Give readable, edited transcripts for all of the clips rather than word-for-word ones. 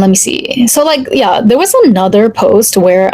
let me see. So like, yeah, there was another post where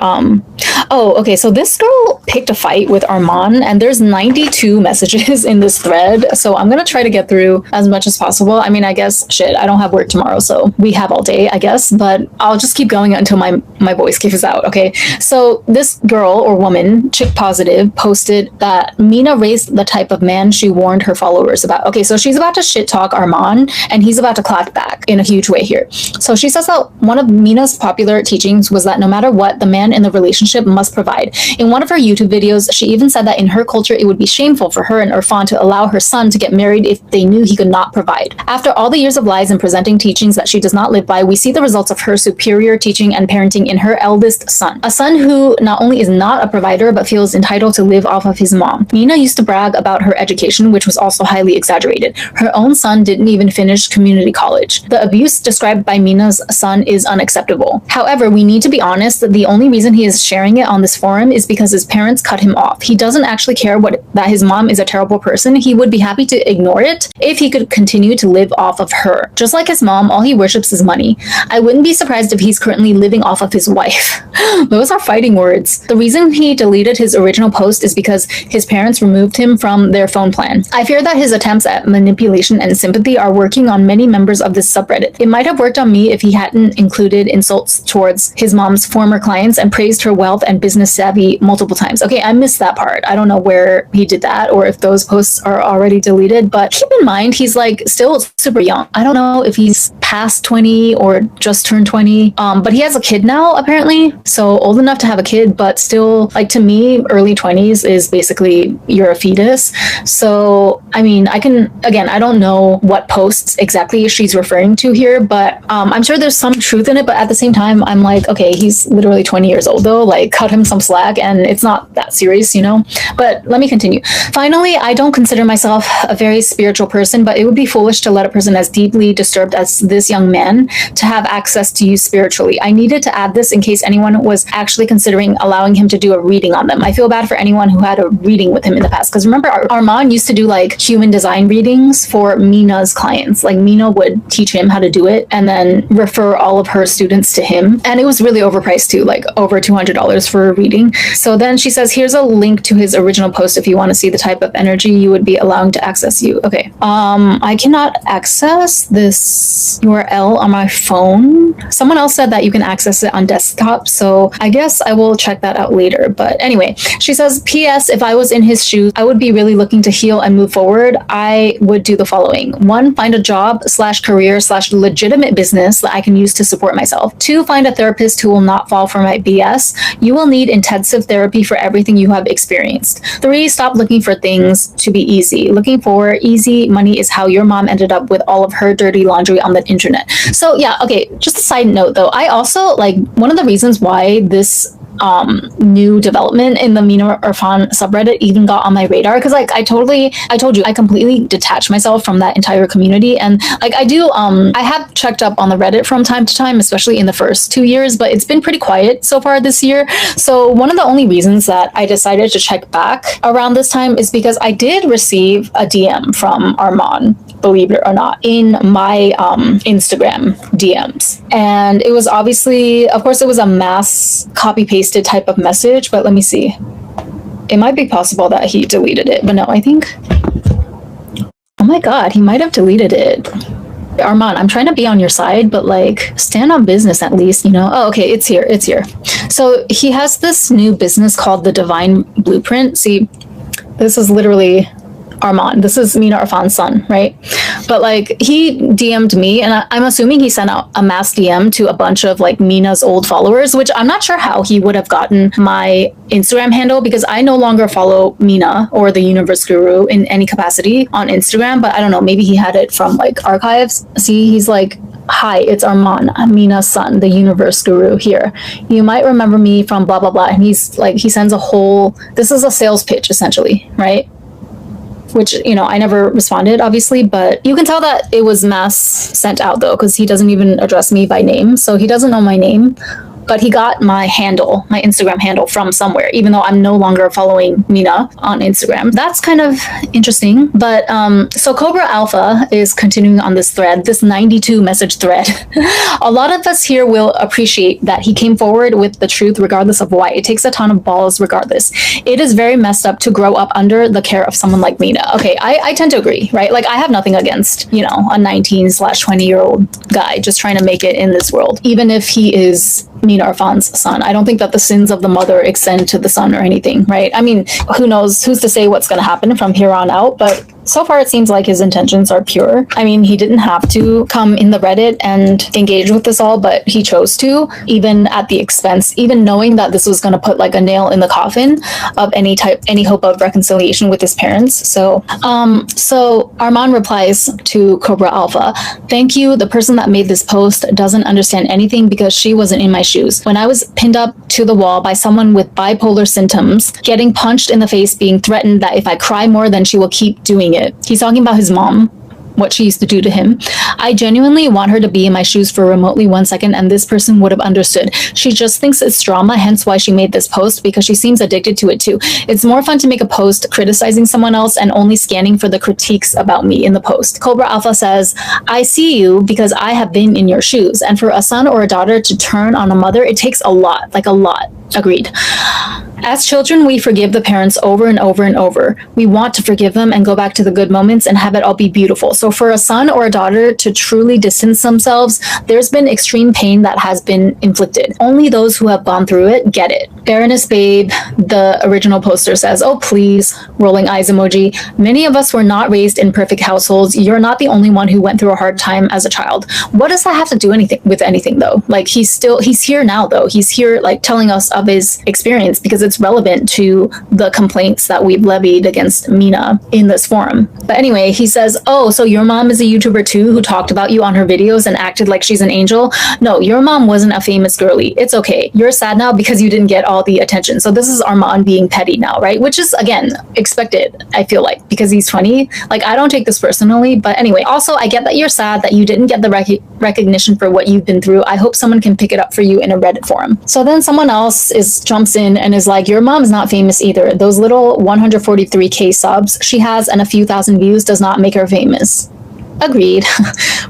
so this girl picked a fight with Armaan, and there's 92 messages in this thread, so I'm gonna try to get through as much as possible. I mean, I guess shit, I don't have work tomorrow, so we have all day, I guess, but I'll just keep going until my voice gives out. Okay, so this girl or woman, chick positive, posted that Mina raised the type of man she warned her followers about. Okay, so she's about to shit talk Armaan, and he's about to clap back in a huge way here. So she says that one of Mina's popular teachings was that no matter what, the man in the relationship must provide. In one of her YouTube videos, she even said that in her culture, it would be shameful for her and IRFAN to allow her son to get married if they knew he could not provide. After all the years of lies and presenting teachings that she does not live by, we see the results of her superior teaching and parenting in her eldest son. A son who not only is not a provider, but feels entitled to live off of his mom. Mina used to brag about her education, which was also highly exaggerated. Her own son didn't even finish community college. The abuse described by Mina's son is unacceptable. However, we need to be honest that the only reason he is sharing it on this forum is because his parents cut him off. He doesn't actually care that his mom is a terrible person. He would be happy to ignore it if he could continue to live off of her. Just like his mom, all he worships is money. I wouldn't be surprised if he's currently living off of his wife. Those are fighting words. The reason he deleted his original post is because his parents removed him from their phone plan. I fear that his attempts at manipulation and sympathy are working on many members of this subreddit. It might have worked on me if he hadn't included insults towards his mom's former clients and praised her wealth and business savvy multiple times. Okay, I missed that part. I don't know where he did that or if those posts are already deleted, but keep in mind, he's like still super young. I don't know if he's past 20 or just turned 20, but he has a kid now apparently, so old enough to have a kid, but still, like, to me, early 20s is basically you're a fetus. So I mean, I don't know what posts exactly she's referring to here, but I'm sure there's some truth in it, but at the same time, I'm like, okay, he's literally 20 years old though, like cut him some slack, and it's not that serious, you know? But let me continue. Finally, I don't consider myself a very spiritual person, but it would be foolish to let a person as deeply disturbed as this young man to have access to you spiritually. I needed to add this in case anyone was actually considering allowing him to do a reading on them. I feel bad for anyone who had a reading with him in the past, because remember, Armaan used to do like human design readings for Mina's clients. Like Mina would teach him how to do it and then refer all of her students to him, and it was really overpriced too, like over $200 for a reading. So then she says, here's a link to his original post if you want to see the type of energy you would be allowing to access you. Okay, I cannot access this URL on my phone. Someone else said that you can access it on desktop, so I guess I will check that out later. But anyway, she says, P.S. if I was in his shoes, I would be really looking to heal and move forward. I would do the following. 1, find a job / career / legitimate business that I can use to support myself. 2, find a therapist who will not fall for my BS. You will need intensive therapy for everything you have experienced. 3, stop looking for things to be easy. Looking for easy money is how your mom ended up with all of her dirty laundry on the internet. So yeah, okay, just a side note though, I also, like, one of the reasons why this new development in the Mina IRFAN subreddit even got on my radar, because like I told you, I completely detached myself from that entire community, and like I have checked up on the Reddit from time to time, especially in the first 2 years, but it's been pretty quiet so far this year. So one of the only reasons that I decided to check back around this time is because I did receive a DM from Armaan, believe it or not, in my Instagram DMs, and it was obviously, of course, it was a mass copy paste type of message, but let me see. It might be possible that he deleted it, but no, I think, oh my god, he might have deleted it. Armaan, I'm trying to be on your side, but like, stand on business at least, you know? Oh, okay, it's here. So he has this new business called the Divine Blueprint. See, this is literally Armaan. This is Mina IRFAN's son, right? But like, he DM'd me, and I'm assuming he sent out a mass DM to a bunch of like Mina's old followers, which I'm not sure how he would have gotten my Instagram handle, because I no longer follow Mina or the Universe Guru in any capacity on Instagram, but I don't know, maybe he had it from like archives. See, he's like, hi, it's Armaan, Mina's son, the Universe Guru here. You might remember me from blah, blah, blah. And he's like, he sends a whole, this is a sales pitch essentially, right? Which, you know, I never responded, obviously, but you can tell that it was mass sent out though, because he doesn't even address me by name. So he doesn't know my name. but he got my handle, my Instagram handle from somewhere, even though I'm no longer following Mina on Instagram. That's kind of interesting. But so Cobra Alpha is continuing on this thread, this 92 message thread. A lot of us here will appreciate that he came forward with the truth regardless of why. It takes a ton of balls regardless. It is very messed up to grow up under the care of someone like Mina. Okay, I tend to agree, right? Like, I have nothing against, you know, a 19/20-year-old guy just trying to make it in this world, even if he is Mina IRFAN's son. I don't think that the sins of the mother extend to the son or anything, right? I mean, who knows? Who's to say what's going to happen from here on out? But so far, it seems like his intentions are pure. I mean, he didn't have to come in the Reddit and engage with this all, but he chose to, even at the expense, even knowing that this was going to put like a nail in the coffin of any hope of reconciliation with his parents. So Arman replies to Cobra Alpha, "Thank you. The person that made this post doesn't understand anything because she wasn't in my shoes. When I was pinned up to the wall by someone with bipolar symptoms, getting punched in the face, being threatened that if I cry more, then she will keep doing it." He's talking about his mom, what she used to do to him. "I genuinely want her to be in my shoes for remotely 1 second, and this person would have understood. She just thinks it's drama, hence why she made this post, because she seems addicted to it too. It's more fun to make a post criticizing someone else and only scanning for the critiques about me in the post." Cobra Alpha says, "I see you because I have been in your shoes. And for a son or a daughter to turn on a mother, it takes a lot, like a lot." Agreed. "As children, we forgive the parents over and over and over. We want to forgive them and go back to the good moments and have it all be beautiful. So for a son or a daughter to truly distance themselves, there's been extreme pain that has been inflicted. Only those who have gone through it get it." Baroness Babe, the original poster, says, "Oh, please," rolling eyes emoji. "Many of us were not raised in perfect households. You're not the only one who went through a hard time as a child." What does that have to do with anything though? Like, he's here now though. He's here like telling us of his experience because it's relevant to the complaints that we've levied against Mina in this forum. But anyway, he says, "Oh, so your mom is a YouTuber too who talked about you on her videos and acted like she's an angel? No, your mom wasn't a famous girly. It's okay. You're sad now because you didn't get all the attention." So this is Armaan being petty now, right? Which is, again, expected, I feel like, because he's 20. Like, I don't take this personally. But anyway, also, I get that you're sad that you didn't get the recognition for what you've been through. I hope someone can pick it up for you in a Reddit forum. So then someone else jumps in and is like, "Your mom's not famous either. Those little 143K subs she has and a few thousand views does not make her famous." Agreed.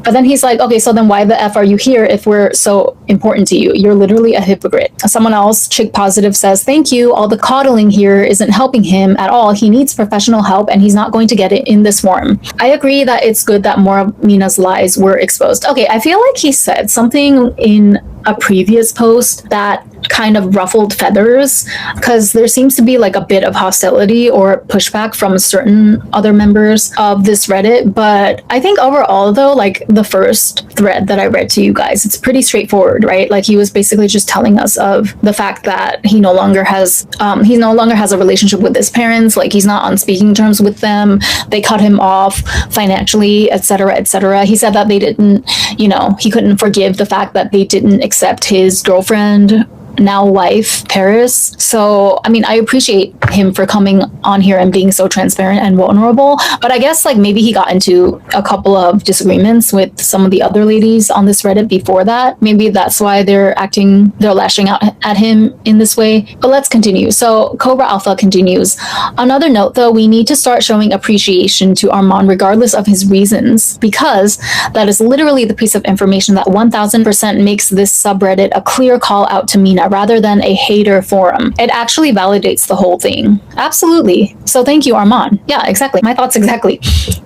But then he's like, "Okay, so then why the F are you here if we're so important to you? You're literally a hypocrite." Someone else, Chick Positive, says, "Thank you. All the coddling here isn't helping him at all. He needs professional help and he's not going to get it in this forum." I agree that it's good that more of Mina's lies were exposed. Okay, I feel like he said something in a previous post that kind of ruffled feathers, because there seems to be like a bit of hostility or pushback from certain other members of this Reddit. But I think overall though, like the first thread that I read to you guys, it's pretty straightforward, right? Like, he was basically just telling us of the fact that he no longer has a relationship with his parents. Like, he's not on speaking terms with them. They cut him off financially, etc., etc. He said that they didn't, he couldn't forgive the fact that they didn't accept his girlfriend, now wife, Paris. So, I mean, I appreciate him for coming on here and being so transparent and vulnerable. But I guess like maybe he got into a couple of disagreements with some of the other ladies on this Reddit before that. Maybe that's why they're lashing out at him in this way. But let's continue. So Cobra Alpha continues. "Another note though, we need to start showing appreciation to Armaan regardless of his reasons, because that is literally the piece of information that 1000% makes this subreddit a clear call out to Mina rather than a hater forum. It actually validates the whole thing." Absolutely. So thank you, Armaan. Yeah, exactly. My thoughts exactly.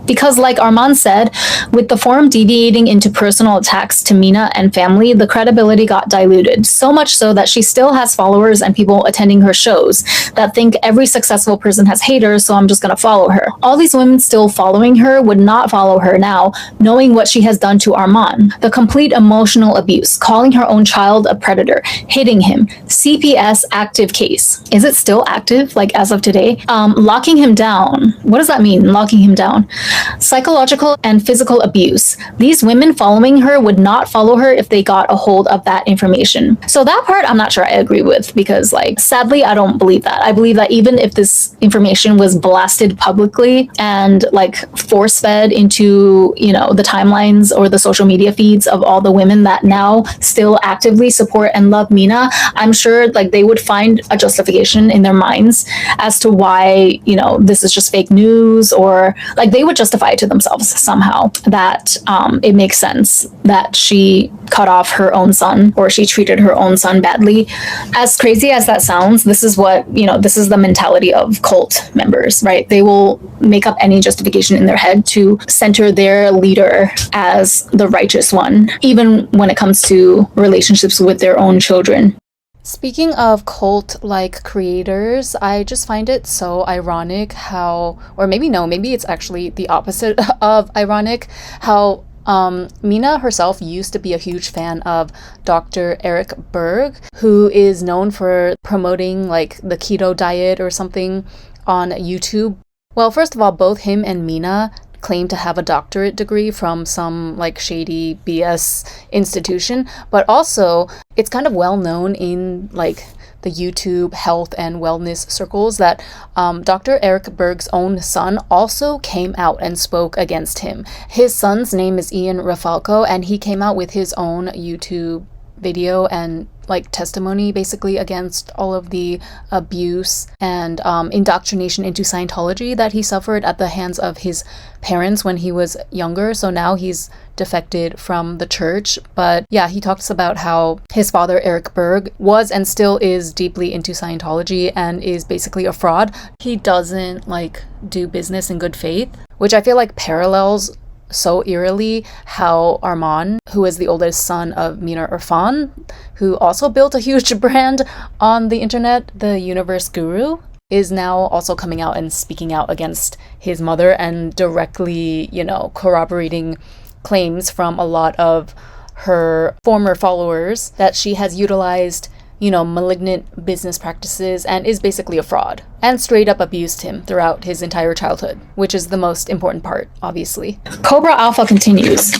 Because like Armaan said, with the forum deviating into personal attacks to Mina and family, the credibility got diluted. So much so that she still has followers and people attending her shows that think every successful person has haters, so I'm just going to follow her. All these women still following her would not follow her now, knowing what she has done to Armaan. The complete emotional abuse, calling her own child a predator, hitting him, him. CPS active case. Is it still active, like as of today? Locking him down. What does that mean, locking him down? Psychological and physical abuse. These women following her would not follow her if they got a hold of that information. So that part I'm not sure I agree with, because like sadly I don't believe that. I believe that even if this information was blasted publicly and like force fed into, you know, the timelines or the social media feeds of all the women that now still actively support and love Mina, I'm sure like they would find a justification in their minds as to why, you know, this is just fake news, or like they would justify it to themselves somehow that it makes sense that she cut off her own son or she treated her own son badly. As crazy as that sounds, this is what, you know, this is the mentality of cult members, right? They will make up any justification in their head to center their leader as the righteous one, even when it comes to relationships with their own children. Speaking of cult-like creators, I just find it so ironic how, or maybe no, maybe it's actually the opposite of ironic, how Mina herself used to be a huge fan of Dr. Eric Berg, who is known for promoting like the keto diet or something on YouTube. Well, first of all, both him and Mina claim to have a doctorate degree from some like shady BS institution, but also it's kind of well known in like the YouTube health and wellness circles that Dr. Eric Berg's own son also came out and spoke against him. His son's name is Ian Rafalco, and he came out with his own YouTube video and like testimony basically against all of the abuse and indoctrination into Scientology that he suffered at the hands of his parents when he was younger. So now he's defected from the church. But yeah, he talks about how his father, Eric Berg, was and still is deeply into Scientology and is basically a fraud. He doesn't like do business in good faith, which I feel like parallels so eerily how Armaan, who is the oldest son of Mina IRFAN, who also built a huge brand on the internet, the Universe Guru, is now also coming out and speaking out against his mother and directly, you know, corroborating claims from a lot of her former followers that she has utilized, you know, malignant business practices and is basically a fraud, and straight up abused him throughout his entire childhood, which is the most important part, obviously. Cobra Alpha continues.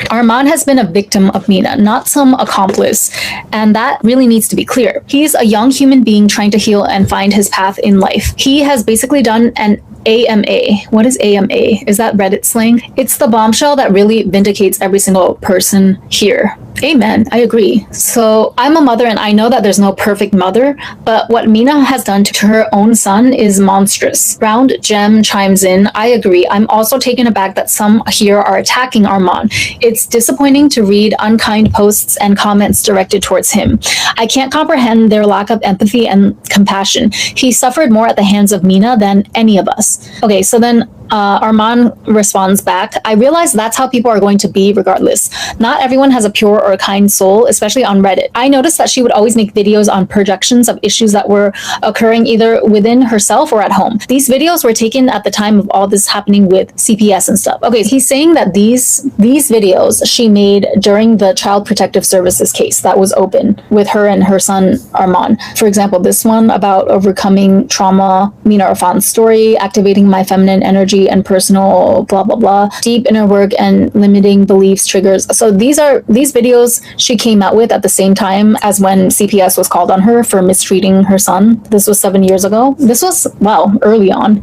Armaan has been a victim of Mina, not some accomplice, and that really needs to be clear. He's a young human being trying to heal and find his path in life. He has basically done an AMA. What is AMA? Is that Reddit slang? It's the bombshell that really vindicates every single person here. Amen. I agree. So I'm a mother and I know that there's no perfect mother, but what Mina has done to her own son is monstrous. Round Gem chimes in. I agree. I'm also taken aback that some here are attacking Armaan. It's disappointing to read unkind posts and comments directed towards him. I can't comprehend their lack of empathy and compassion. He suffered more at the hands of Mina than any of us. Okay, so then Armaan responds back, I realize that's how people are going to be regardless. Not everyone has a pure or a kind soul, especially on Reddit. I noticed that she would always make videos on projections of issues that were occurring either within herself or at home. These videos were taken at the time of all this happening with CPS and stuff. Okay, he's saying that these videos she made during the Child Protective Services case that was open with her and her son Armaan. For example, this one about overcoming trauma, Mina IRFAN's story, activating my feminine energy and personal blah blah blah, deep inner work and limiting beliefs triggers. So these videos she came out with at the same time as when CPS was called on her for mistreating her son. This was 7 years ago. This was, well, early on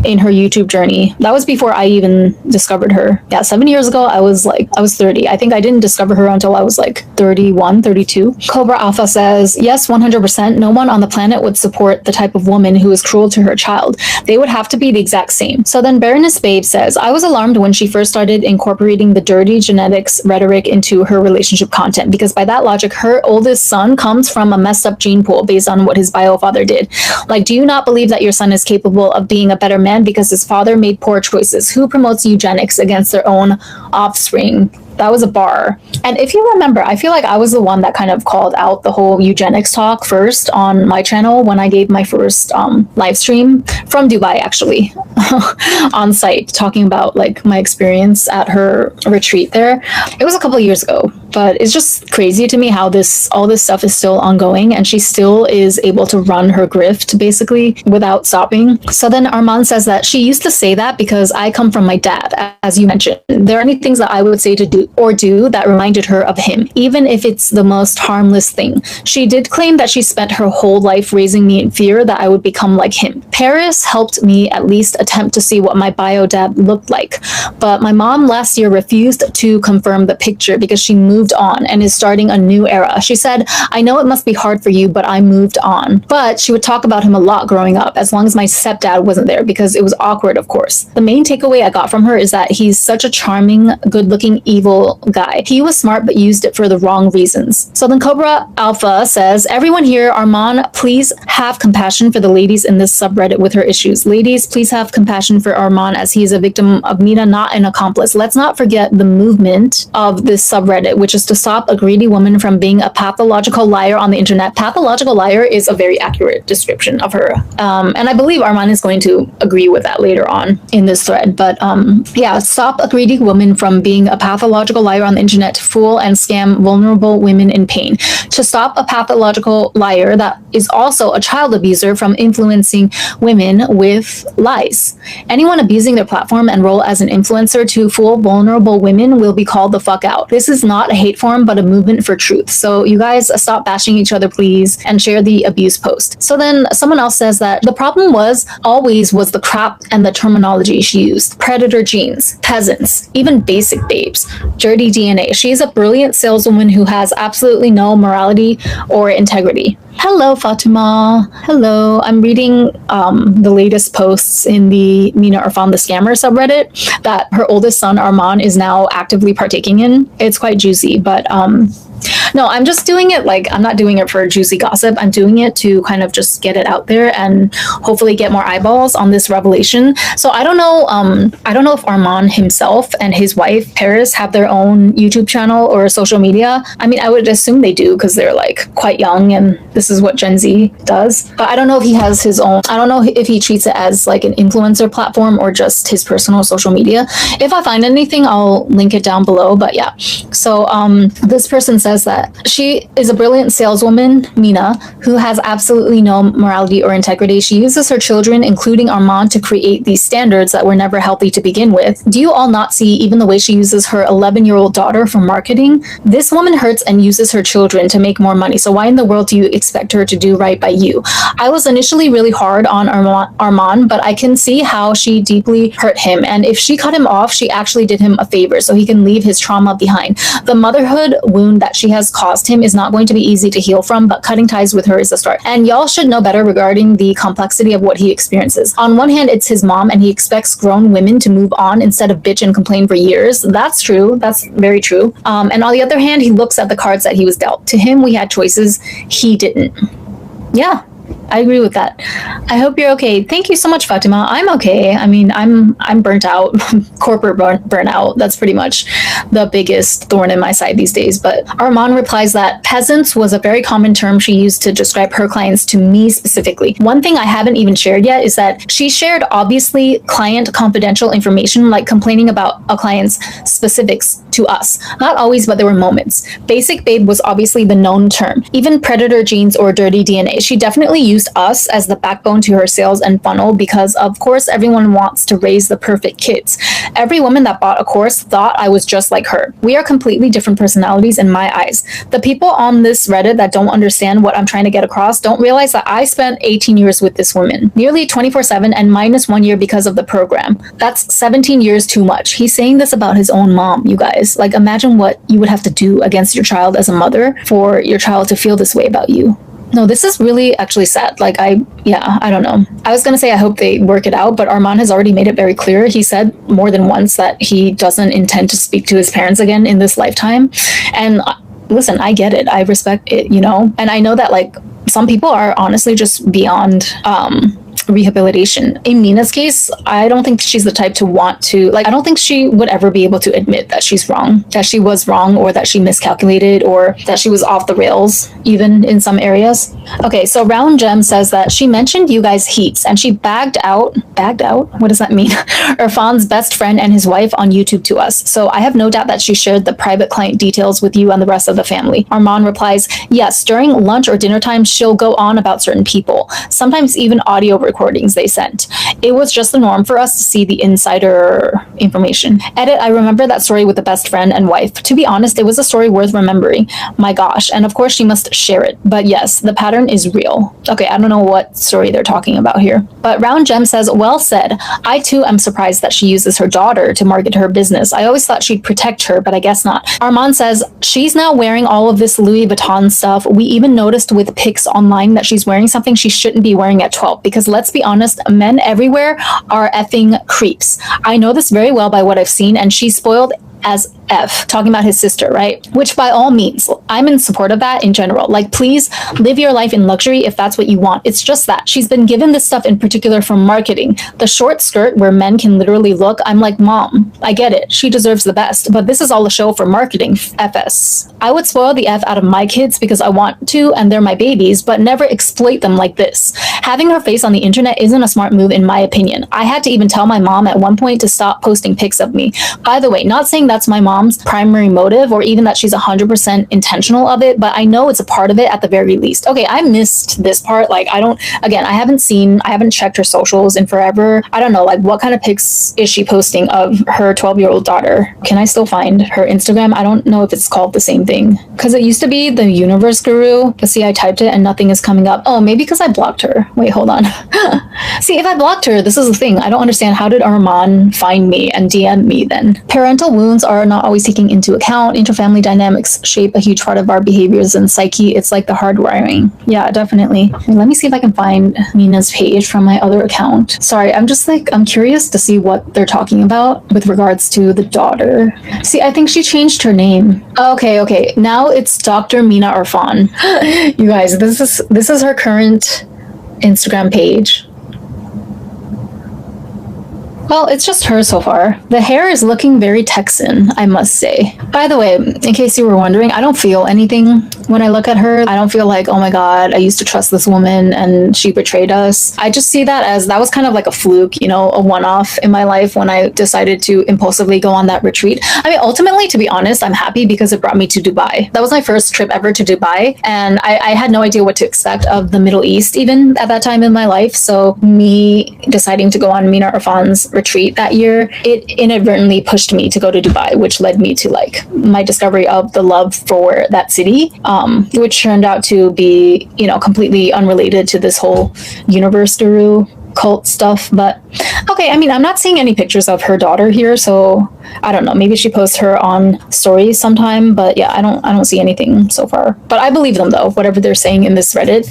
in her YouTube journey. That was before I even discovered her. Yeah, 7 years ago I was 30. I think I didn't discover her until I was like 31, 32. Cobra Alpha says, yes, 100%. No one on the planet would support the type of woman who is cruel to her child. They would have to be the exact same. So then Baroness Babe says, I was alarmed when she first started incorporating the dirty genetics rhetoric into her relationship content, because by that logic, her oldest son comes from a messed up gene pool based on what his bio father did. Like, do you not believe that your son is capable of being a better man because his father made poor choices? Who promotes eugenics against their own offspring? That was a bar. And if you remember, I feel like I was the one that kind of called out the whole eugenics talk first on my channel when I gave my first live stream from Dubai, actually, on site, talking about like my experience at her retreat there. It was a couple of years ago, but it's just crazy to me how all this stuff is still ongoing, and she still is able to run her grift basically without stopping. So then Armaan says that she used to say that because I come from my dad, as you mentioned. There are many things that I would say to do that reminded her of him, even if it's the most harmless thing. She did claim that she spent her whole life raising me in fear that I would become like him. Paris helped me at least attempt to see what my bio dad looked like, but my mom last year refused to confirm the picture because she moved on and is starting a new era. She said, I know it must be hard for you, but I moved on. But she would talk about him a lot growing up, as long as my stepdad wasn't there, because it was awkward, of course. The main takeaway I got from her is that he's such a charming, good-looking, evil guy. He was smart but used it for the wrong reasons. So then Cobra Alpha says, everyone here, Armaan, please have compassion for the ladies in this subreddit with her issues. Ladies, please have compassion for Armaan, as he is a victim of Mina, not an accomplice. Let's not forget the movement of this subreddit, which is to stop a greedy woman from being a pathological liar on the internet. Pathological liar is a very accurate description of her. And I believe Armaan is going to agree with that later on in this thread. But yeah, stop a greedy woman from being a pathological liar on the internet to fool and scam vulnerable women in pain. To stop a pathological liar that is also a child abuser from influencing women with lies. Anyone abusing their platform and role as an influencer to fool vulnerable women will be called the fuck out. This is not a hate form, but a movement for truth. So you guys stop bashing each other, please, and share the abuse post. So then someone else says that the problem always was the crap and the terminology she used. Predator genes, peasants, even basic babes, dirty DNA. She is a brilliant saleswoman who has absolutely no morality or integrity. Hello, Fatima. Hello. I'm reading the latest posts in the Mina IRFAN the Scammer subreddit that her oldest son, Armaan, is now actively partaking in. It's quite juicy, but no, I'm just doing it like, I'm not doing it for juicy gossip. I'm doing it to kind of just get it out there and hopefully get more eyeballs on this revelation. So I don't know if Armaan himself and his wife Paris have their own YouTube channel or social media. I mean, I would assume they do because they're like quite young and this is what Gen Z does. But I don't know if he has his own. I don't know if he treats it as like an influencer platform or just his personal social media. If I find anything, I'll link it down below. But yeah, so this person says that she is a brilliant saleswoman, Mina, who has absolutely no morality or integrity. She uses her children, including Armaan, to create these standards that were never healthy to begin with. Do you all not see even the way she uses her 11-year-old daughter for marketing? This woman hurts and uses her children to make more money. So why in the world do you expect her to do right by you? I was initially really hard on Armaan, but I can see how she deeply hurt him. And if she cut him off, she actually did him a favor so he can leave his trauma behind. The motherhood wound that she has caused him is not going to be easy to heal from, but cutting ties with her is a start. And y'all should know better regarding the complexity of what he experiences. On one hand, it's his mom, and he expects grown women to move on instead of bitch and complain for years. That's true. That's very true. And on the other hand, he looks at the cards that he was dealt. To him, we had choices. He didn't. Yeah. I agree with that. I hope you're okay. Thank you so much, Fatima. I'm okay. I mean, I'm burnt out, corporate burnout. That's pretty much the biggest thorn in my side these days. But Armaan replies that peasants was a very common term she used to describe her clients, to me specifically. One thing I haven't even shared yet is that she shared obviously client confidential information, like complaining about a client's specifics to us. Not always, but there were moments. Basic babe was obviously the known term. Even predator genes or dirty DNA. She definitely used us as the backbone to her sales and funnel because, of course, everyone wants to raise the perfect kids. Every woman that bought a course thought I was just like her. We are completely different personalities in my eyes. The people on this Reddit that don't understand what I'm trying to get across don't realize that I spent 18 years with this woman, nearly 24/7 and minus 1 year because of the program. That's 17 years too much. He's saying this about his own mom, you guys. Like, imagine what you would have to do against your child as a mother for your child to feel this way about you. No, this is really actually sad. Like, I don't know. I was going to say I hope they work it out, but Armaan has already made it very clear. He said more than once that he doesn't intend to speak to his parents again in this lifetime. And listen, I get it. I respect it, you know? And I know that, like, some people are honestly just beyond rehabilitation. In Mina's case, I don't think she's the type to want to, like, I don't think she would ever be able to admit that she's wrong, that she was wrong, or that she miscalculated, or that she was off the rails, even in some areas. Okay, so Round Gem says that she mentioned you guys heaps, and she bagged out? What does that mean? Irfan's best friend and his wife on YouTube to us. So I have no doubt that she shared the private client details with you and the rest of the family. Armaan replies, yes, during lunch or dinner time, she'll go on about certain people, sometimes even audio recordings they sent. It was just the norm for us to see the insider information. Edit, I remember that story with the best friend and wife. To be honest, it was a story worth remembering. My gosh, and of course she must share it. But yes, the pattern is real. Okay, I don't know what story they're talking about here. But Round Gem says, well said. I too am surprised that she uses her daughter to market her business. I always thought she'd protect her, but I guess not. Armaan says, she's now wearing all of this Louis Vuitton stuff. We even noticed with pics online that she's wearing something she shouldn't be wearing at 12, because let's be honest, men everywhere are effing creeps. I know this very well by what I've seen, and she's spoiled as F, talking about his sister, right? Which by all means, I'm in support of that in general. Like, please live your life in luxury if that's what you want. It's just that she's been given this stuff in particular for marketing. The short skirt where men can literally look, I'm like, mom, I get it. She deserves the best, but this is all a show for marketing, FS. I would spoil the F out of my kids because I want to, and they're my babies, but never exploit them like this. Having her face on the internet isn't a smart move in my opinion. I had to even tell my mom at one point to stop posting pics of me. By the way, not saying that's my mom's primary motive or even that she's 100% intentional of it, but I know it's a part of it at the very least. Okay, I missed this part. Like, I haven't checked her socials in forever. I don't know, like, what kind of pics is she posting of her 12-year-old daughter? Can I still find her Instagram? I don't know if it's called the same thing, because it used to be the Universe Guru, but see, I typed it and nothing is coming up. Oh, maybe because I blocked her. Wait, hold on. See, if I blocked her, this is the thing. I don't understand. How did Armaan find me and DM me then? Parental wounds are not always taken into account. Interfamily dynamics shape a huge part of our behaviors and psyche. It's like the hardwiring. Yeah, definitely. Let me see if I can find Mina's page from my other account. Sorry, I'm curious to see what they're talking about with regards to the daughter. See, I think she changed her name. Okay. Now it's Dr. Mina IRFAN. You guys, this is her current Instagram page. Well, it's just her so far. The hair is looking very Texan, I must say. By the way, in case you were wondering, I don't feel anything when I look at her. I don't feel like, oh my God, I used to trust this woman and she betrayed us. I just see that as, that was kind of like a fluke, a one-off in my life when I decided to impulsively go on that retreat. I mean, ultimately, to be honest, I'm happy because it brought me to Dubai. That was my first trip ever to Dubai, and I had no idea what to expect of the Middle East even at that time in my life. So me deciding to go on Mina IRFAN's retreat that year, it inadvertently pushed me to go to Dubai, which led me to like my discovery of the love for that city, which turned out to be, completely unrelated to this whole universe guru cult stuff. But okay, I mean, I'm not seeing any pictures of her daughter here, so I don't know, maybe she posts her on stories sometime, but yeah, I don't see anything so far. But I believe them though, whatever they're saying in this Reddit,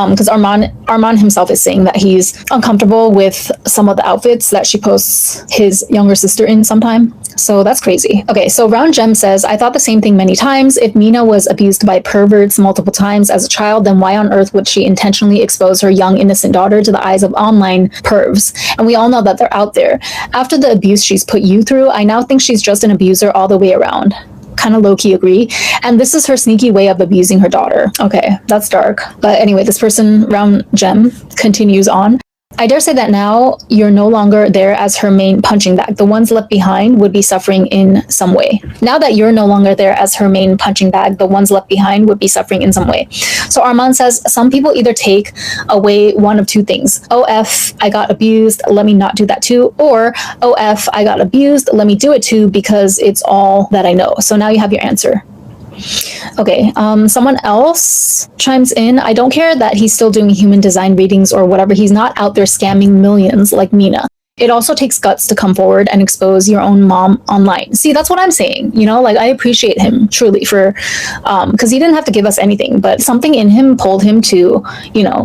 because Armaan himself is saying that he's uncomfortable with some of the outfits that she posts his younger sister in sometime. So that's crazy. Okay, so Round Gem says, I thought the same thing many times. If Mina was abused by perverts multiple times as a child, then why on earth would she intentionally expose her young innocent daughter to the eyes of online pervs? And we all know that they're out there. After the abuse she's put you through, I now think she's just an abuser all the way around. Kind of low-key agree. And this is her sneaky way of abusing her daughter. Okay, that's dark. But anyway, this person, Round Gem, continues on. I dare say that now you're no longer there as her main punching bag. The ones left behind would be suffering in some way. Now that you're no longer there as her main punching bag, the ones left behind would be suffering in some way. So Armaan says, some people either take away one of two things. OF, I got abused, let me not do that too. Or OF, I got abused, let me do it too because it's all that I know. So now you have your answer. Okay, someone else chimes in. I don't care that he's still doing human design readings or whatever. He's not out there scamming millions like Mina. It also takes guts to come forward and expose your own mom online. See, that's what I'm saying. Like, I appreciate him truly for, because he didn't have to give us anything, but something in him pulled him to,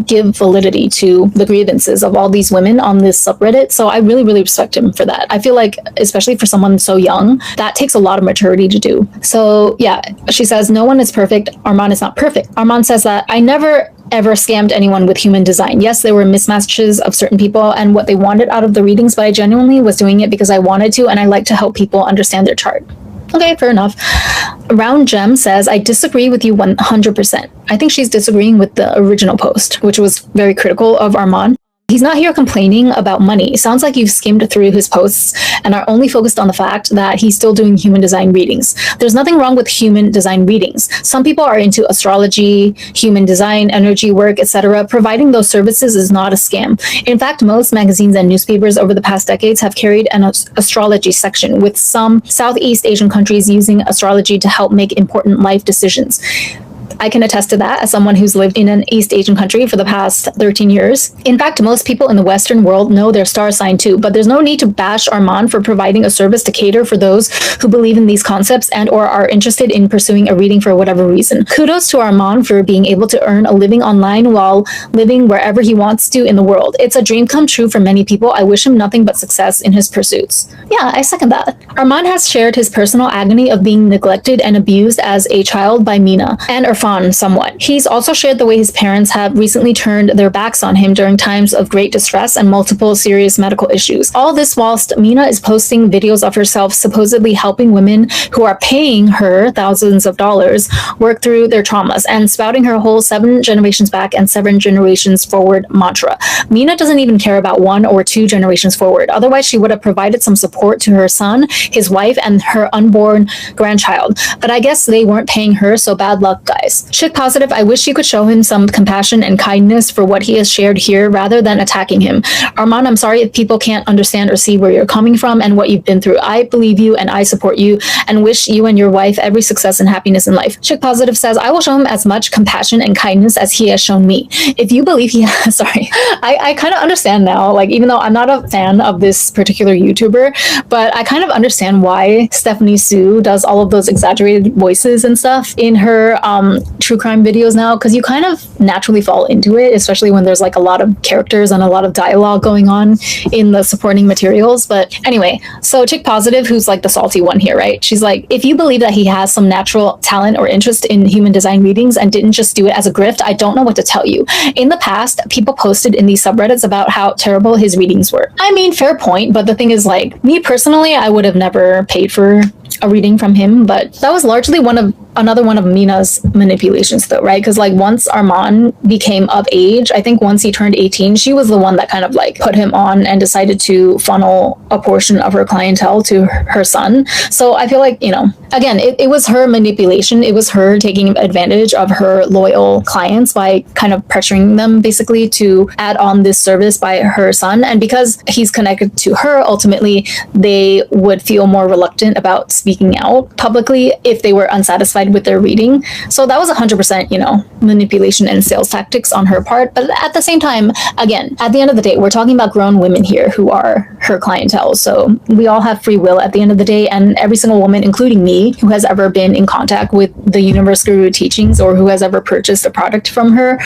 give validity to the grievances of all these women on this subreddit. So I really, really respect him for that. I feel like, especially for someone so young, that takes a lot of maturity to do. So yeah, she says, no one is perfect. Armaan is not perfect. Armaan says that I never ever scammed anyone with human design. Yes, there were mismatches of certain people and what they wanted out of the readings, but I genuinely was doing it because I wanted to, and I like to help people understand their chart. Okay, fair enough. Round Gem says, I disagree with you 100%. I think she's disagreeing with the original post, which was very critical of Armaan. He's not here complaining about money. It sounds like you've skimmed through his posts and are only focused on the fact that he's still doing human design readings. There's nothing wrong with human design readings. Some people are into astrology, human design, energy work, etc. Providing those services is not a scam. In fact, most magazines and newspapers over the past decades have carried an astrology section, with some Southeast Asian countries using astrology to help make important life decisions. I can attest to that as someone who's lived in an East Asian country for the past 13 years. In fact, most people in the Western world know their star sign too, but there's no need to bash Armaan for providing a service to cater for those who believe in these concepts and or are interested in pursuing a reading for whatever reason. Kudos to Armaan for being able to earn a living online while living wherever he wants to in the world. It's a dream come true for many people. I wish him nothing but success in his pursuits. Yeah, I second that. Armaan has shared his personal agony of being neglected and abused as a child by Mina and IRFAN somewhat. He's also shared the way his parents have recently turned their backs on him during times of great distress and multiple serious medical issues. All this whilst Mina is posting videos of herself supposedly helping women who are paying her thousands of dollars work through their traumas and spouting her whole 7 generations back and 7 generations forward mantra. Mina doesn't even care about 1 or 2 generations forward. Otherwise, she would have provided some support to her son, his wife, and her unborn grandchild. But I guess they weren't paying her, so bad luck, guys. Chick Positive, I wish you could show him some compassion and kindness for what he has shared here rather than attacking him. Armaan, I'm sorry if people can't understand or see where you're coming from and what you've been through. I believe you and I support you and wish you and your wife every success and happiness in life. Chick Positive says, I will show him as much compassion and kindness as he has shown me. If you believe he has, sorry, I kind of understand now, like, even though I'm not a fan of this particular YouTuber, but I kind of understand why Stephanie Sue does all of those exaggerated voices and stuff in her true crime videos now, because you kind of naturally fall into it, especially when there's like a lot of characters and a lot of dialogue going on in the supporting materials. But anyway, so Chick Positive, who's like the salty one here, right? She's like, if you believe that he has some natural talent or interest in human design readings and didn't just do it as a grift, I don't know what to tell you. In the past, people posted in these subreddits about how terrible his readings were. I mean, fair point, but the thing is, like, me personally, I would have never paid for a reading from him, but that was largely another one of Mina's manipulations though, right? Because like once Armaan became of age, I think once he turned 18, she was the one that kind of like put him on and decided to funnel a portion of her clientele to her son. So I feel like, you know, again, it was her manipulation. It was her taking advantage of her loyal clients by kind of pressuring them basically to add on this service by her son. And because he's connected to her, ultimately they would feel more reluctant about speaking out publicly if they were unsatisfied with their reading. So that was 100%, you know, manipulation and sales tactics on her part. But at the same time, again, at the end of the day, we're talking about grown women here who are her clientele. So we all have free will at the end of the day. And every single woman, including me, who has ever been in contact with the Universe Guru teachings or who has ever purchased a product from her,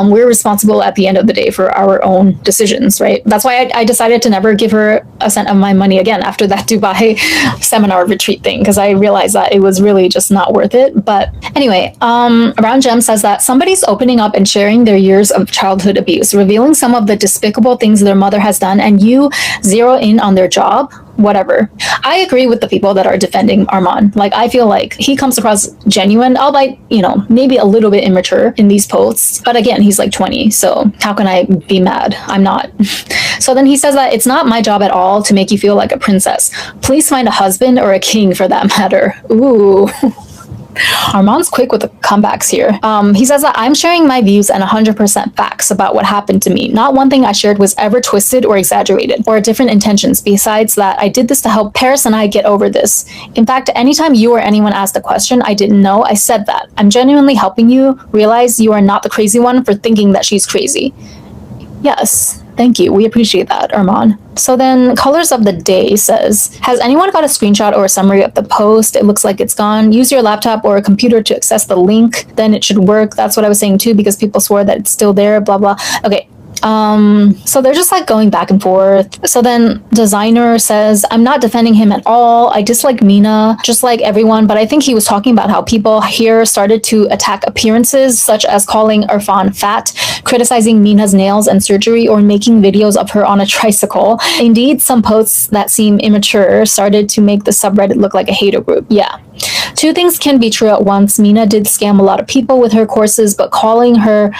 we're responsible at the end of the day for our own decisions, right? That's why I decided to never give her a cent of my money again after that Dubai seminar retreat thing, because I realized that it was really just not worth it. But anyway, Round Gem says that somebody's opening up and sharing their years of childhood abuse, revealing some of the despicable things their mother has done, and you zero in on their job. Whatever. I agree with the people that are defending Armaan. Like, I feel like he comes across genuine, albeit, you know, maybe a little bit immature in these posts. But again, he's like 20, so how can I be mad? I'm not. So then he says that it's not my job at all to make you feel like a princess. Please find a husband or a king for that matter. Ooh. Armaan's quick with the comebacks here. He says that I'm sharing my views and 100% facts about what happened to me. Not one thing I shared was ever twisted or exaggerated or different intentions. Besides that, I did this to help Paris and I get over this. In fact, anytime you or anyone asked a question I didn't know, I said that. I'm genuinely helping you realize you are not the crazy one for thinking that she's crazy. Yes. Thank you. We appreciate that, Armaan. So then Colors of the Day says, has anyone got a screenshot or a summary of the post? It looks like it's gone. Use your laptop or a computer to access the link. Then it should work. That's what I was saying too, because people swore that it's still there, blah, blah. Okay. So they're just like going back and forth. So then designer says, I'm not defending him at all. I dislike Mina, just like everyone, but I think he was talking about how people here started to attack appearances, such as calling IRFAN fat, criticizing Mina's nails and surgery, or making videos of her on a tricycle. Indeed, some posts that seem immature started to make the subreddit look like a hater group. Yeah. Two things can be true at once. Mina did scam a lot of people with her courses, but calling her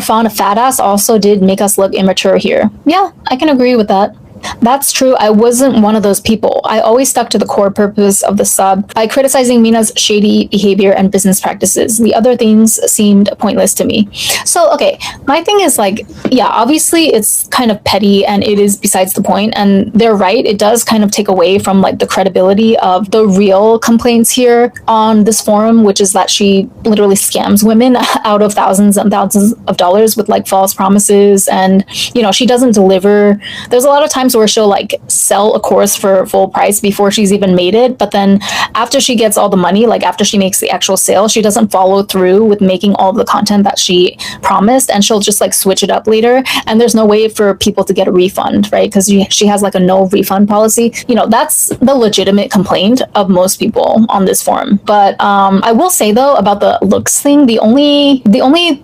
fawn a fat ass also did make us look immature here. Yeah, I can agree with that. That's true. I wasn't one of those people. I always stuck to the core purpose of the sub by criticizing Mina's shady behavior and business practices. The other things seemed pointless to me. So, okay, my thing is like, yeah, obviously it's kind of petty and it is besides the point. And they're right. It does kind of take away from like the credibility of the real complaints here on this forum, which is that she literally scams women out of thousands and thousands of dollars with like false promises. And, you know, she doesn't deliver. There's a lot of times where she'll like sell a course for full price before she's even made it, but then after she gets all the money, like after she makes the actual sale, she doesn't follow through with making all the content that she promised, and she'll just like switch it up later, and there's no way for people to get a refund, right? Because she has like a no refund policy. You know, that's the legitimate complaint of most people on this forum. But I will say though about the looks thing, the only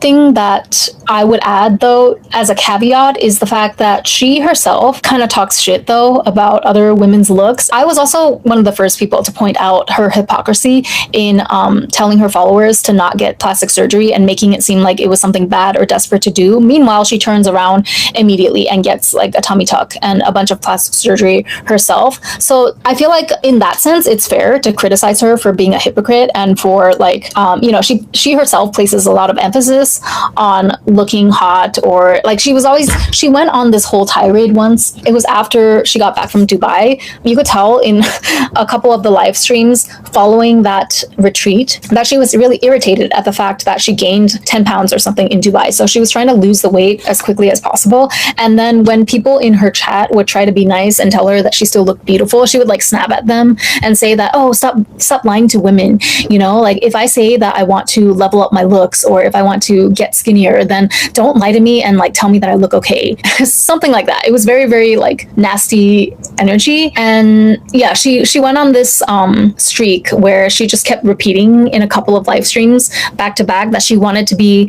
thing that I would add though as a caveat is the fact that she herself kind of talks shit though about other women's looks. I was also one of the first people to point out her hypocrisy in telling her followers to not get plastic surgery and making it seem like it was something bad or desperate to do. Meanwhile, she turns around immediately and gets like a tummy tuck and a bunch of plastic surgery herself. So I feel like in that sense, it's fair to criticize her for being a hypocrite and for like, you know, she herself places a lot of emphasis on looking hot, or like she went on this whole tirade once. It was after she got back from Dubai. You could tell in a couple of the live streams following that retreat that she was really irritated at the fact that she gained 10 pounds or something in Dubai. So she was trying to lose the weight as quickly as possible. And then when people in her chat would try to be nice and tell her that she still looked beautiful, she would like snap at them and say that, oh, stop lying to women. You know, like if I say that I want to level up my looks or if I want to get skinnier, then don't lie to me and like tell me that I look okay. Something like that. It was very, very like nasty energy. And yeah, she went on this streak where she just kept repeating in a couple of live streams back to back that she wanted to be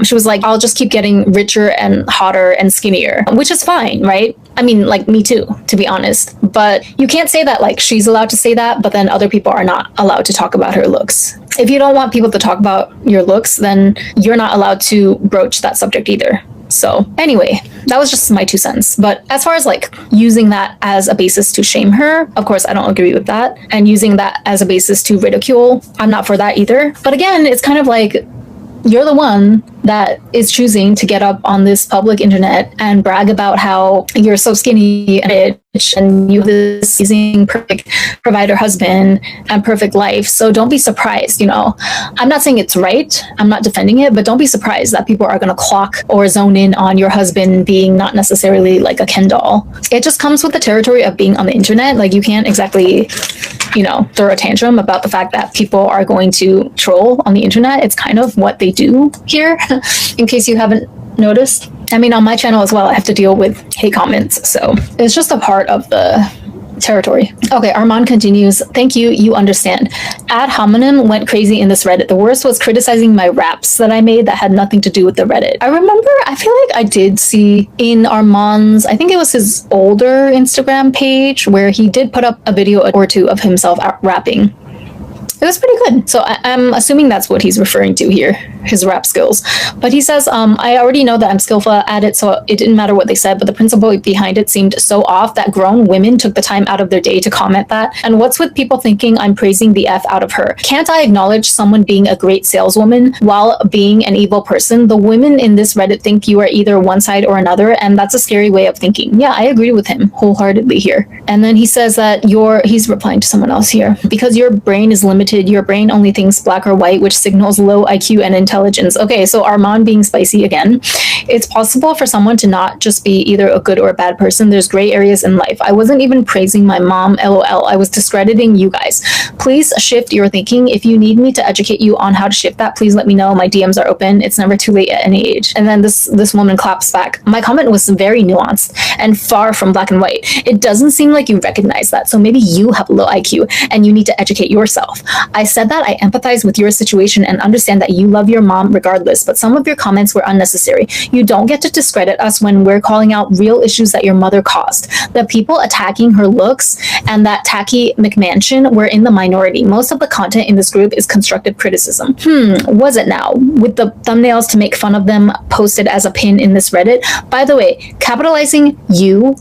she was like, I'll just keep getting richer and hotter and skinnier, which is fine, right? I mean, like me too, to be honest. But you can't say that like she's allowed to say that, but then other people are not allowed to talk about her looks. If you don't want people to talk about your looks, then you're not allowed to broach that subject either. So anyway, that was just my 2 cents. But as far as like using that as a basis to shame her, of course, I don't agree with that. And using that as a basis to ridicule, I'm not for that either. But again, it's kind of like you're the one that is choosing to get up on this public internet and brag about how you're so skinny and rich and you have this amazing perfect provider husband and perfect life. So don't be surprised, you know. I'm not saying it's right. I'm not defending it, but don't be surprised that people are going to clock or zone in on your husband being not necessarily like a Ken doll. It just comes with the territory of being on the internet. Like you can't exactly, you know, throw a tantrum about the fact that people are going to troll on the internet. It's kind of what they do here, in case you haven't noticed. I mean, on my channel as well, I have to deal with hate comments. So it's just a part of the territory. Okay, Armaan continues. Thank you. You understand. Ad hominem went crazy in this Reddit. The worst was criticizing my raps that I made that had nothing to do with the Reddit. I remember, I feel like I did see in Armaan's, I think it was his older Instagram page, where he did put up a video or two of himself rapping. It was pretty good. So I'm assuming that's what he's referring to here, his rap skills. But he says, I already know that I'm skillful at it, so it didn't matter what they said, but the principle behind it seemed so off that grown women took the time out of their day to comment that. And what's with people thinking I'm praising the F out of her? Can't I acknowledge someone being a great saleswoman while being an evil person? The women in this Reddit think you are either one side or another, and that's a scary way of thinking. Yeah, I agree with him wholeheartedly here. And then he says that he's replying to someone else here, because your brain is limited pigmented. Your brain only thinks black or white, which signals low IQ and intelligence. Okay, so Armaan being spicy again. It's possible for someone to not just be either a good or a bad person. There's gray areas in life. I wasn't even praising my mom, lol. I was discrediting you guys. Please shift your thinking. If you need me to educate you on how to shift that, please let me know. My DMs are open. It's never too late at any age. And then this woman claps back. My comment was very nuanced and far from black and white. It doesn't seem like you recognize that. So maybe you have low IQ and you need to educate yourself. I said that I empathize with your situation and understand that you love your mom regardless, but some of your comments were unnecessary. You don't get to discredit us when we're calling out real issues that your mother caused. The people attacking her looks and that tacky McMansion were in the minority. Most of the content in this group is constructive criticism. Was it now? With the thumbnails to make fun of them posted as a pin in this Reddit. By the way, capitalizing you,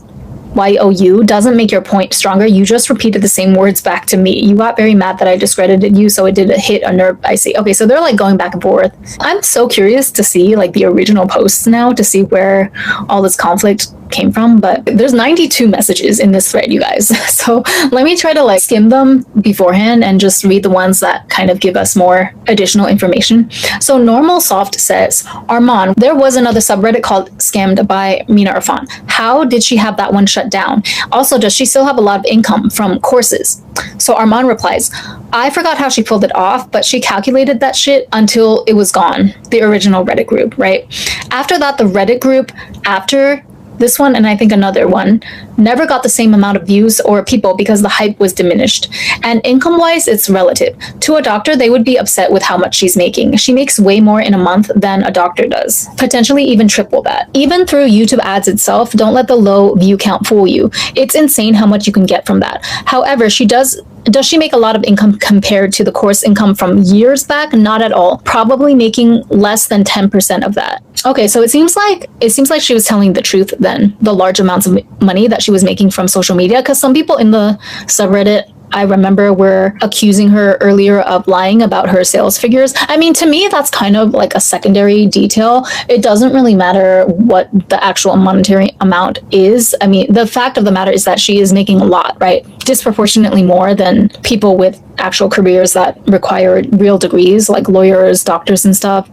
YOU, doesn't make your point stronger. You just repeated the same words back to me. You got very mad that I discredited you, so it did hit a nerve, I see. Okay, so they're like going back and forth. I'm so curious to see like the original posts now to see where all this conflict came from, but there's 92 messages in this thread, you guys. So let me try to like skim them beforehand and just read the ones that kind of give us more additional information. So Normal Soft says, Armaan, there was another subreddit called Scammed by Mina IRFAN. How did she have that one shut down? Also, does she still have a lot of income from courses? So Armaan replies, I forgot how she pulled it off, but she calculated that shit until it was gone. The original Reddit group, right? After that, the Reddit group after this one, and I think another one, never got the same amount of views or people because the hype was diminished. And income-wise, it's relative. To a doctor, they would be upset with how much she's making. She makes way more in a month than a doctor does, potentially even triple that. Even through YouTube ads itself, don't let the low view count fool you. It's insane how much you can get from that. However, does she make a lot of income compared to the course income from years back? Not at all. Probably making less than 10% of that. Okay, so it seems like she was telling the truth then, the large amounts of money that she was making from social media, because some people in the subreddit, I remember, were accusing her earlier of lying about her sales figures. I mean, to me, that's kind of like a secondary detail. It doesn't really matter what the actual monetary amount is. I mean, the fact of the matter is that she is making a lot, right? Disproportionately more than people with actual careers that require real degrees, like lawyers, doctors, and stuff.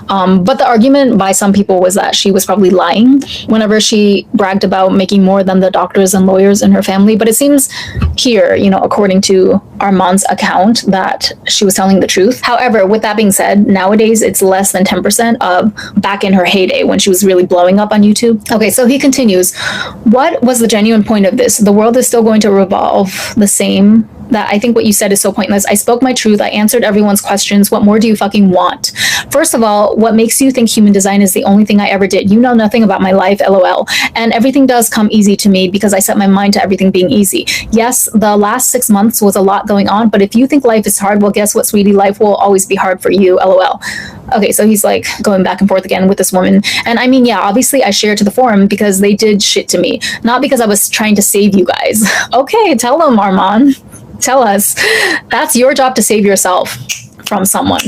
But the argument by some people was that she was probably lying whenever she bragged about making more than the doctors and lawyers in her family. But it seems here, according to Armaan's account, that she was telling the truth. However, with that being said, nowadays it's less than 10% of back in her heyday when she was really blowing up on YouTube. Okay, so he continues, what was the genuine point of this? The world is still going to revolve the same. That I think what you said is so pointless. I spoke my truth. I answered everyone's questions. What more do you fucking want? First of all, what makes you think human design is the only thing I ever did? You know nothing about my life, lol. And everything does come easy to me because I set my mind to everything being easy. Yes, the last 6 months was a lot going on, but if you think life is hard, well, guess what, sweetie? Life will always be hard for you, lol. Okay, so he's like going back and forth again with this woman. And I mean, yeah, obviously I shared to the forum because they did shit to me, not because I was trying to save you guys. Okay, tell them, Armaan. Tell us. That's your job to save yourself from someone.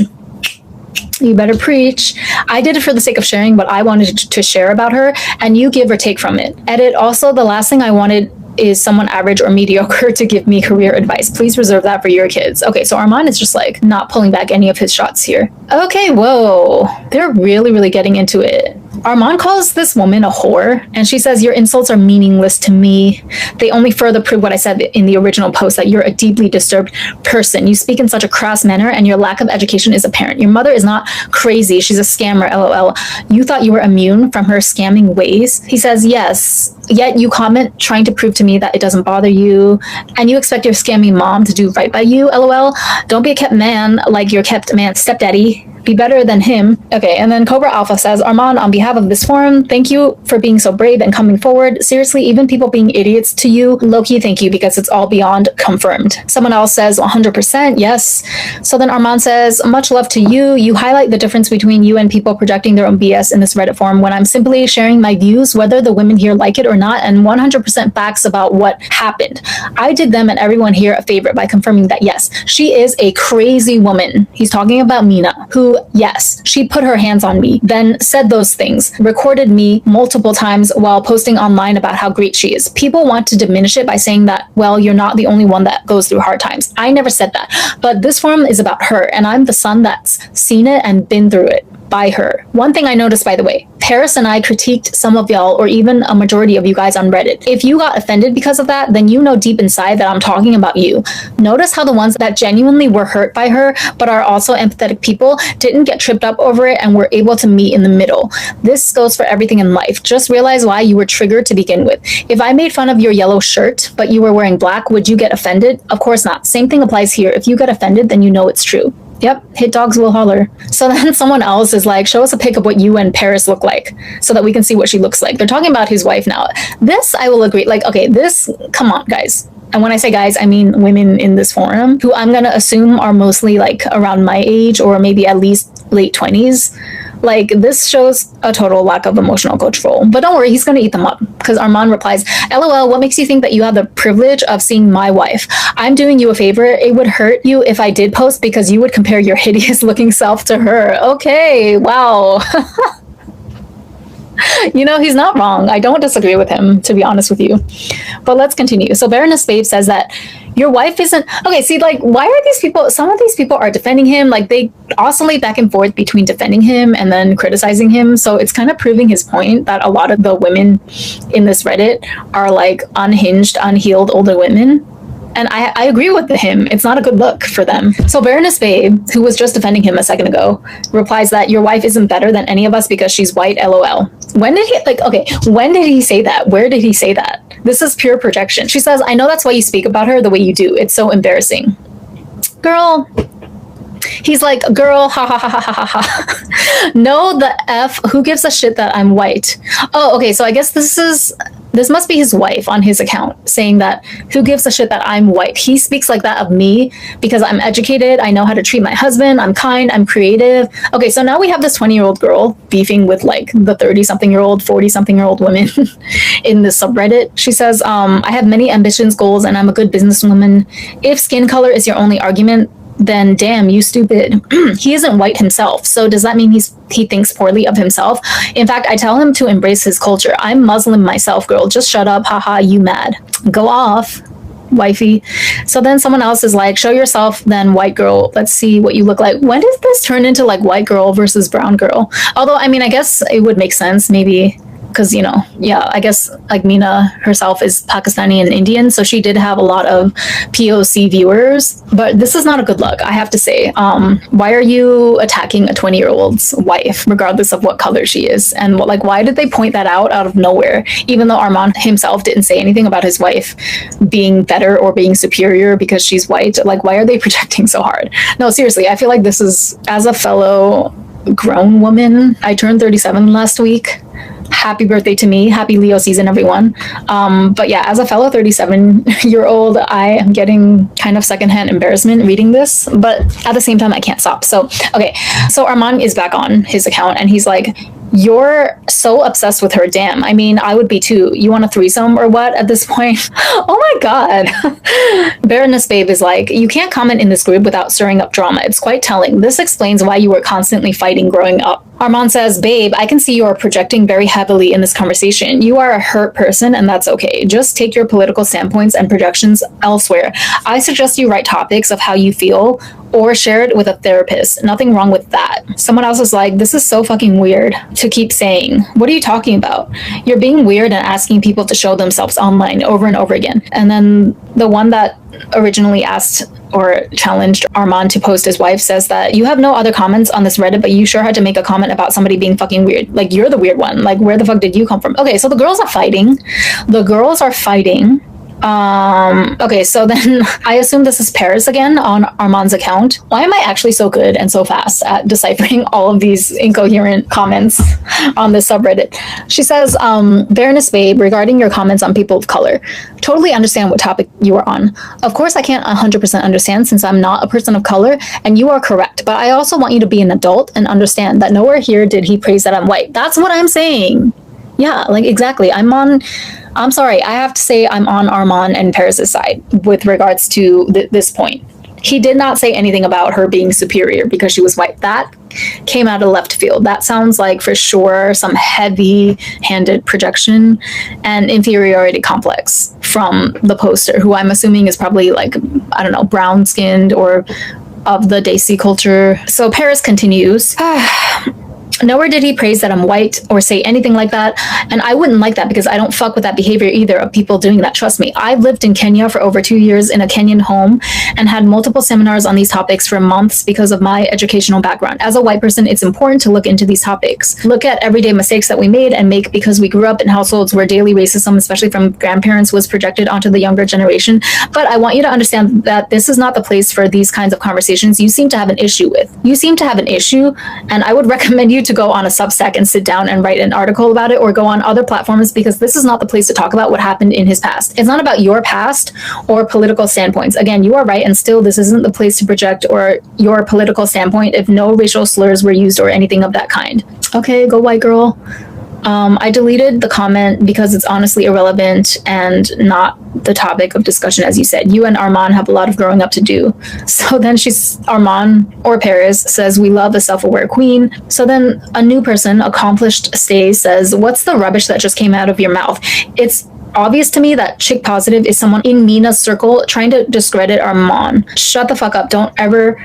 You better preach. I did it for the sake of sharing what I wanted to share about her, and you give or take from it. Edit. Also, the last thing I wanted is someone average or mediocre to give me career advice. Please reserve that for your kids. Okay, so Armaan is just like not pulling back any of his shots here. Okay, whoa. They're really, really getting into it. Armaan calls this woman a whore, and she says, your insults are meaningless to me. They only further prove what I said in the original post, that you're a deeply disturbed person. You speak in such a crass manner, and your lack of education is apparent. Your mother is not crazy. She's a scammer, lol. You thought you were immune from her scamming ways? He says, yes. Yet you comment trying to prove to me that it doesn't bother you, and you expect your scamming mom to do right by you, lol. Don't be a kept man like your kept man stepdaddy. Be better than him. Okay, and then Cobra Alpha says, Armaan, on behalf of this forum, thank you for being so brave and coming forward. Seriously, even people being idiots to you, low-key thank you, because it's all beyond confirmed. Someone else says 100%, yes. So then Armaan says, much love to you. You highlight the difference between you and people projecting their own BS in this Reddit forum when I'm simply sharing my views, whether the women here like it or not, and 100% facts about what happened. I did them and everyone here a favor by confirming that, yes, she is a crazy woman. He's talking about Mina, who, yes, she put her hands on me, then said those things. things, recorded me multiple times while posting online about how great she is. People want to diminish it by saying that, well, you're not the only one that goes through hard times. I never said that. But this forum is about her, and I'm the son that's seen it and been through it by her. One thing I noticed, by the way, Paris and I critiqued some of y'all, or even a majority of you guys on Reddit. If you got offended because of that, then you know deep inside that I'm talking about you. Notice how the ones that genuinely were hurt by her, but are also empathetic people, didn't get tripped up over it and were able to meet in the middle. This goes for everything in life. Just realize why you were triggered to begin with. If I made fun of your yellow shirt, but you were wearing black, would you get offended? Of course not. Same thing applies here. If you get offended, then you know it's true. Yep, hit dogs will holler. So then someone else is like, show us a pic of what you and Paris look like so that we can see what she looks like. They're talking about his wife now. This, I will agree. Like, okay, this, come on, guys. And when I say guys, I mean women in this forum, who I'm going to assume are mostly like around my age or maybe at least late 20s. Like, this shows a total lack of emotional control. But don't worry, he's going to eat them up. Because Armaan replies, LOL, what makes you think that you have the privilege of seeing my wife? I'm doing you a favor. It would hurt you if I did post because you would compare your hideous looking self to her. Okay, wow. You know, he's not wrong. I don't disagree with him, to be honest with you. But let's continue. So Baroness Babe says that your wife isn't... Okay, see, like, why are these people... Some of these people are defending him. Like, they oscillate back and forth between defending him and then criticizing him. So it's kind of proving his point that a lot of the women in this Reddit are, like, unhinged, unhealed older women. And I agree with him. It's not a good look for them. So Baroness Babe, who was just defending him a second ago, replies that your wife isn't better than any of us because she's white, LOL. When did he, like, okay, when did he say that? Where did he say that? This is pure projection. She says, I know that's why you speak about her the way you do. It's so embarrassing. Girl. He's like, girl, ha ha ha ha ha ha. No, the F, who gives a shit that I'm white? Oh, okay, so I guess this must be his wife on his account saying that, who gives a shit that I'm white? He speaks like that of me because I'm educated, I know how to treat my husband, I'm kind, I'm creative. Okay, so now we have this 20-year-old girl beefing with like the 30-something-year-old, 40-something-year-old women in this subreddit. She says, I have many ambitions, goals, and I'm a good businesswoman. If skin color is your only argument, then damn, you stupid. He isn't white himself, so does that mean he thinks poorly of himself? In fact, I tell him to embrace his culture. I'm Muslim myself, girl. Just shut up. Haha, you mad. Go off, wifey. So then someone else is like, show yourself then, white girl. Let's see what you look like. When does this turn into like white girl versus brown girl? Although, I mean, I guess it would make sense maybe, because, you know, yeah, I guess like Mina herself is Pakistani and Indian, so she did have a lot of POC viewers, but this is not a good look, I have to say. Why are you attacking a 20-year-old's wife, regardless of what color she is? And like, why did they point that out of nowhere, even though Armaan himself didn't say anything about his wife being better or being superior because she's white? Like, why are they projecting so hard? No, seriously, I feel like this is, as a fellow grown woman, I turned 37 last week. Happy birthday to me. Happy Leo season, everyone. But yeah, as a fellow 37-year-old, I am getting kind of secondhand embarrassment reading this, but at the same time, I can't stop. So, okay. So Armaan is back on his account and he's like, you're so obsessed with her. Damn. I mean, I would be too. You want a threesome or what at this point? Oh my God. Baroness Babe is like, you can't comment in this group without stirring up drama. It's quite telling. This explains why you were constantly fighting growing up. Armaan says, babe, I can see you are projecting very heavily in this conversation. You are a hurt person and that's okay. Just take your political standpoints and projections elsewhere. I suggest you write topics of how you feel or share it with a therapist. Nothing wrong with that. Someone else is like, this is so fucking weird to keep saying. What are you talking about? You're being weird and asking people to show themselves online over and over again. And then the one that originally asked or challenged Armaan to post his wife says that you have no other comments on this Reddit, but you sure had to make a comment about somebody being fucking weird. Like, you're the weird one. Like, where the fuck did you come from? Okay, so the girls are fighting. Okay, so then I assume this is Paris again on Armaan's account. Why am I actually so good and so fast at deciphering all of these incoherent comments on this subreddit? She says, Baroness Babe, regarding your comments on people of color, totally understand what topic you are on. Of course, I can't 100% understand since I'm not a person of color, and you are correct, but I also want you to be an adult and understand that nowhere here did he praise that I'm white. That's what I'm saying. Yeah, like, exactly. I'm sorry, I have to say I'm on Armaan and Paris's side with regards to this point. He did not say anything about her being superior because she was white. That came out of left field. That sounds like for sure some heavy-handed projection and inferiority complex from the poster, who I'm assuming is probably like, I don't know, brown-skinned or of the Desi culture. So Paris continues. Nowhere did he praise that I'm white or say anything like that. And I wouldn't like that because I don't fuck with that behavior either of people doing that. Trust me. I've lived in Kenya for over 2 years in a Kenyan home and had multiple seminars on these topics for months because of my educational background. As a white person, it's important to look into these topics. Look at everyday mistakes that we made and make because we grew up in households where daily racism, especially from grandparents, was projected onto the younger generation. But I want you to understand that this is not the place for these kinds of conversations you seem to have an issue with. You seem to have an issue, and I would recommend you to go on a Substack and sit down and write an article about it, or go on other platforms, because this is not the place to talk about what happened in his past. It's not about your past or political standpoints. Again, you are right, and still this isn't the place to project or your political standpoint if no racial slurs were used or anything of that kind. Okay, go white girl. I deleted the comment because it's honestly irrelevant and not the topic of discussion, as you said. You and Armaan have a lot of growing up to do. So then Armaan or Paris says, we love a self-aware queen. So then a new person, accomplished Stay, says, what's the rubbish that just came out of your mouth? It's obvious to me that chick positive is someone in Mina's circle trying to discredit Armaan. Shut the fuck up. Don't ever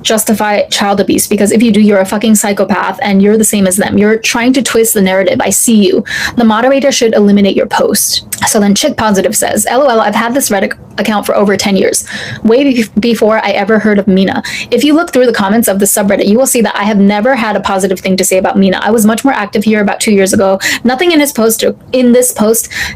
justify child abuse, because if you do, you're a fucking psychopath and you're the same as them. You're trying to twist the narrative. I see you. The moderator should eliminate your post. So then Chick Positive says, LOL, I've had this Reddit account for over 10 years, way before I ever heard of Mina. If you look through the comments of the subreddit, you will see that I have never had a positive thing to say about Mina. I was much more active here about 2 years ago. Nothing in this post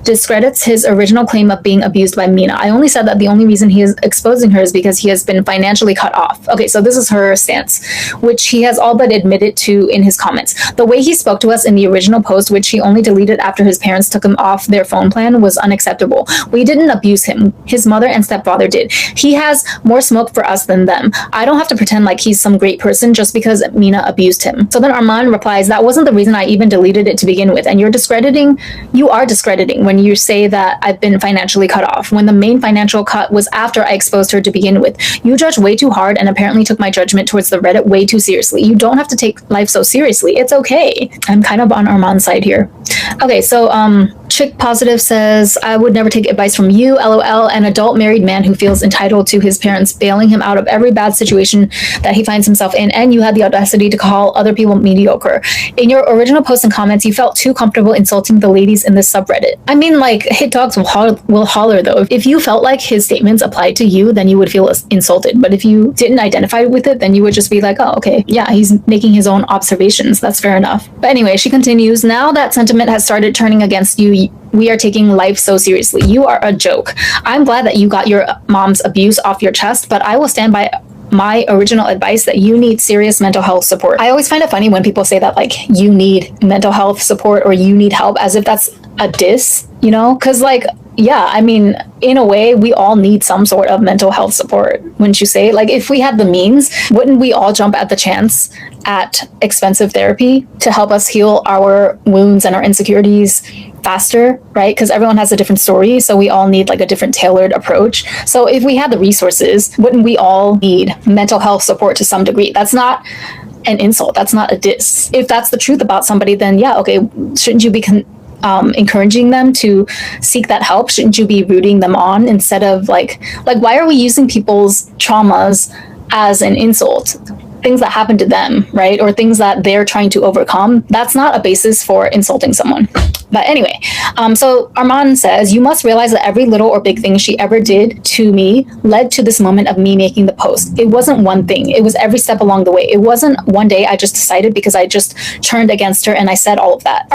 discredits his original claim of being abused by Mina. I only said that the only reason he is exposing her is because he has been financially cut off. Okay, so this is her stance, which he has all but admitted to in his comments. The way he spoke to us in the original post, which he only deleted after his parents took him off their phone plan, was unacceptable. We didn't abuse him. His mother and stepfather did. He has more smoke for us than them. I don't have to pretend like he's some great person just because Mina abused him. So then Armaan replies, that wasn't the reason I even deleted it to begin with. And you are discrediting when you say that I've been financially cut off, when the main financial cut was after I exposed her to begin with. You judge way too hard and apparently took my judgment towards the Reddit way too seriously. You don't have to take life so seriously. It's okay. I'm kind of on Armaan's side here. Okay, so Chick Positive says, I would never take advice from you, LOL, an adult married man who feels entitled to his parents bailing him out of every bad situation that he finds himself in, and you had the audacity to call other people mediocre. In your original posts and comments, you felt too comfortable insulting the ladies in this subreddit. I mean, like, hit dogs will holler, though. If you felt like his statements applied to you, then you would feel insulted. But if you didn't identify with it, then you would just be like, oh, okay, yeah, he's making his own observations. That's fair enough. But anyway, she continues, now that sentiment has started turning against you, we are taking life so seriously. You are a joke. I'm glad that you got your mom's abuse off your chest, but I will stand by my original advice that you need serious mental health support. I always find it funny when people say that, like, you need mental health support or you need help, as if that's a diss, you know? Because, like, yeah, I mean, in a way, we all need some sort of mental health support, wouldn't you say? Like, if we had the means, wouldn't we all jump at the chance at expensive therapy to help us heal our wounds and our insecurities faster, right? Because everyone has a different story, so we all need like a different tailored approach. So if we had the resources, wouldn't we all need mental health support to some degree? That's not an insult. That's not a diss. If that's the truth about somebody, then yeah, okay, shouldn't you be encouraging them to seek that help? Shouldn't you be rooting them on instead of like why are we using people's traumas as an insult? Things that happen to them, right? Or things that they're trying to overcome. That's not a basis for insulting someone. But anyway, so Armaan says, you must realize that every little or big thing she ever did to me led to this moment of me making the post. It wasn't one thing. It was every step along the way. It wasn't one day I just decided because I just turned against her and I said all of that.